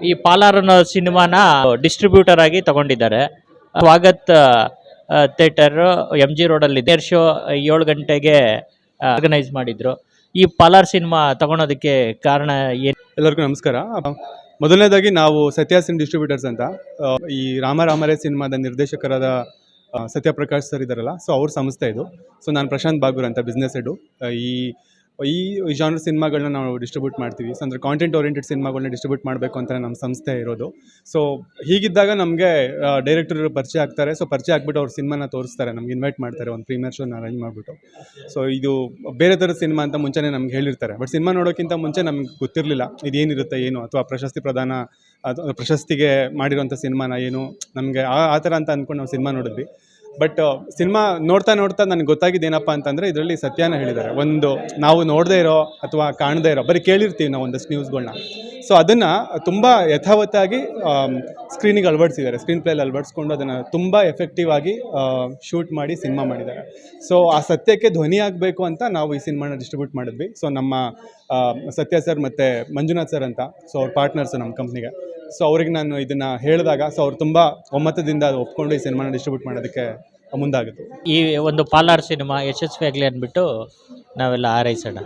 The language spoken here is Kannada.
ಈ ಪಾಲಾರ್ ಅನ್ನೋ ಸಿನಿಮಾನ ಡಿಸ್ಟ್ರಿಬ್ಯೂಟರ್ ಆಗಿ ತಗೊಂಡಿದ್ದಾರೆ. ಸ್ವಾಗತ್ ಥಿಯೇಟರ್ MG ರೋಡಲ್ಲಿ ದೇರ್ ಶೋ 7 ಗಂಟೆಗೆ ಆರ್ಗನೈಸ್ ಮಾಡಿದ್ರು. ಈ ಪಾಲಾರ್ ಸಿನಿಮಾ ತಗೊಳೋದಕ್ಕೆ ಕಾರಣ ಏನು? ಎಲ್ಲರಿಗೂ ನಮಸ್ಕಾರ. ಮೊದಲನೇದಾಗಿ ನಾವು ಸತ್ಯಾಸಿನ್ ಡಿಸ್ಟ್ರಿಬ್ಯೂಟರ್ಸ್ ಅಂತ ಈ ರಾಮರೇ ಸಿನಿಮಾದ ನಿರ್ದೇಶಕರಾದ ಸತ್ಯಪ್ರಕಾಶ್ ಸರ್ ಇದ್ದಾರಲ್ಲ, ಸೊ ಅವ್ರ ಸಂಸ್ಥೆ ಇದು. ಸೊ ನಾನು ಪ್ರಶಾಂತ್ ಬಾಗೂರ್ ಅಂತ ಬಿಸ್ನೆಸ್ ಹೆಡು. ಈ ಜಾನರ್ ಸಿನಿಮಾಗಳನ್ನ ನಾವು ಡಿಸ್ಟ್ರಿಬ್ಯೂಟ್ ಮಾಡ್ತೀವಿ. ಸೊ ಅಂದರೆ ಕಾಂಟೆಂಟ್ ಓರಿಯೆಂಟೆಡ್ ಸಿನಿಮಾಗಳನ್ನ ಡಿಸ್ಟ್ರಿಬ್ಯೂಟ್ ಮಾಡಬೇಕು ಅಂತ ನಮ್ಮ ಸಂಸ್ಥೆ ಇರೋದು. ಸೊ ಹೀಗಿದ್ದಾಗ ನಮಗೆ ಡೈರೆಕ್ಟರ್ ಪರಿಚಯ ಆಗ್ತಾರೆ. ಸೊ ಪರಿಚಯ ಆಗಿಬಿಟ್ಟು ಅವ್ರ ಸಿನಿಮಾನ ತೋರಿಸ್ತಾರೆ, ನಮ್ಗೆ ಇನ್ವೈಟ್ ಮಾಡ್ತಾರೆ, ಒಂದು ಪ್ರೀಮಿಯರ್ ಶೋನ ಅರೇಂಜ್ ಮಾಡಿಬಿಟ್ಟು. ಸೊ ಇದು ಬೇರೆ ಥರದ ಸಿನಿಮಾ ಅಂತ ಮುಂಚೆನೇ ನಮ್ಗೆ ಹೇಳಿರ್ತಾರೆ. ಬಟ್ ಸಿನಿಮಾ ನೋಡೋಕ್ಕಿಂತ ಮುಂಚೆ ನಮ್ಗೆ ಗೊತ್ತಿರಲಿಲ್ಲ ಇದೇನಿರುತ್ತೆ ಏನು, ಅಥವಾ ಪ್ರಶಸ್ತಿಗೆ ಮಾಡಿರೋಂಥ ಸಿನಿಮಾನ ಏನು, ನಮಗೆ ಆ ಥರ ಅಂತ ಅಂದ್ಕೊಂಡು ನಾವು ಸಿನಿಮಾ ನೋಡಿದ್ವಿ. ಬಟ್ ಸಿನಿಮಾ ನೋಡ್ತಾ ನನಗೆ ಗೊತ್ತಾಗಿದ್ದೇನಪ್ಪ ಅಂತಂದರೆ, ಇದರಲ್ಲಿ ಸತ್ಯನ ಹೇಳಿದ್ದಾರೆ. ಒಂದು ನಾವು ನೋಡದೇ ಇರೋ ಅಥವಾ ಕಾಣದೇ ಇರೋ, ಬರೀ ಕೇಳಿರ್ತೀವಿ ನಾವು ಒಂದಷ್ಟು ನ್ಯೂಸ್ಗಳನ್ನ. ಸೊ ಅದನ್ನು ತುಂಬ ಯಥಾವತ್ತಾಗಿ ಸ್ಕ್ರೀನಿಗೆ ಅಳವಡಿಸಿದ್ದಾರೆ, ಸ್ಕ್ರೀನ್ ಪ್ಲೇಲಿ ಅಳವಡಿಸ್ಕೊಂಡು ಅದನ್ನು ತುಂಬ ಎಫೆಕ್ಟಿವ್ ಆಗಿ ಶೂಟ್ ಮಾಡಿ ಸಿನಿಮಾ ಮಾಡಿದ್ದಾರೆ. ಸೊ ಆ ಸತ್ಯಕ್ಕೆ ಧ್ವನಿ ಆಗಬೇಕು ಅಂತ ನಾವು ಈ ಸಿನಿಮಾನ ಡಿಸ್ಟ್ರಿಬ್ಯೂಟ್ ಮಾಡಿದ್ವಿ. ಸೊ ನಮ್ಮ ಸತ್ಯ ಸರ್ ಮತ್ತು ಮಂಜುನಾಥ್ ಸರ್ ಅಂತ, ಸೊ ಅವ್ರ ಪಾರ್ಟ್ನರ್ಸು ನಮ್ಮ ಕಂಪ್ನಿಗೆ. ಸೊ ಅವ್ರಿಗೆ ನಾನು ಇದನ್ನು ಹೇಳಿದಾಗ ಸೊ ಅವ್ರು ತುಂಬ ಒಮ್ಮತದಿಂದ ಒಪ್ಕೊಂಡು ಈ ಸಿನಿಮಾನ ಡಿಸ್ಟ್ರಿಬ್ಯೂಟ್ ಮಾಡೋದಕ್ಕೆ ಮುಂದಾಗಿತ್ತು. ಈ ಒಂದು ಪಾಲಾರ್ ಸಿನಿಮಾ ಯಶಸ್ವಿಯಾಗಲಿ ಅಂದ್ಬಿಟ್ಟು ನಾವೆಲ್ಲ ಹಾರೈಸೋಣ.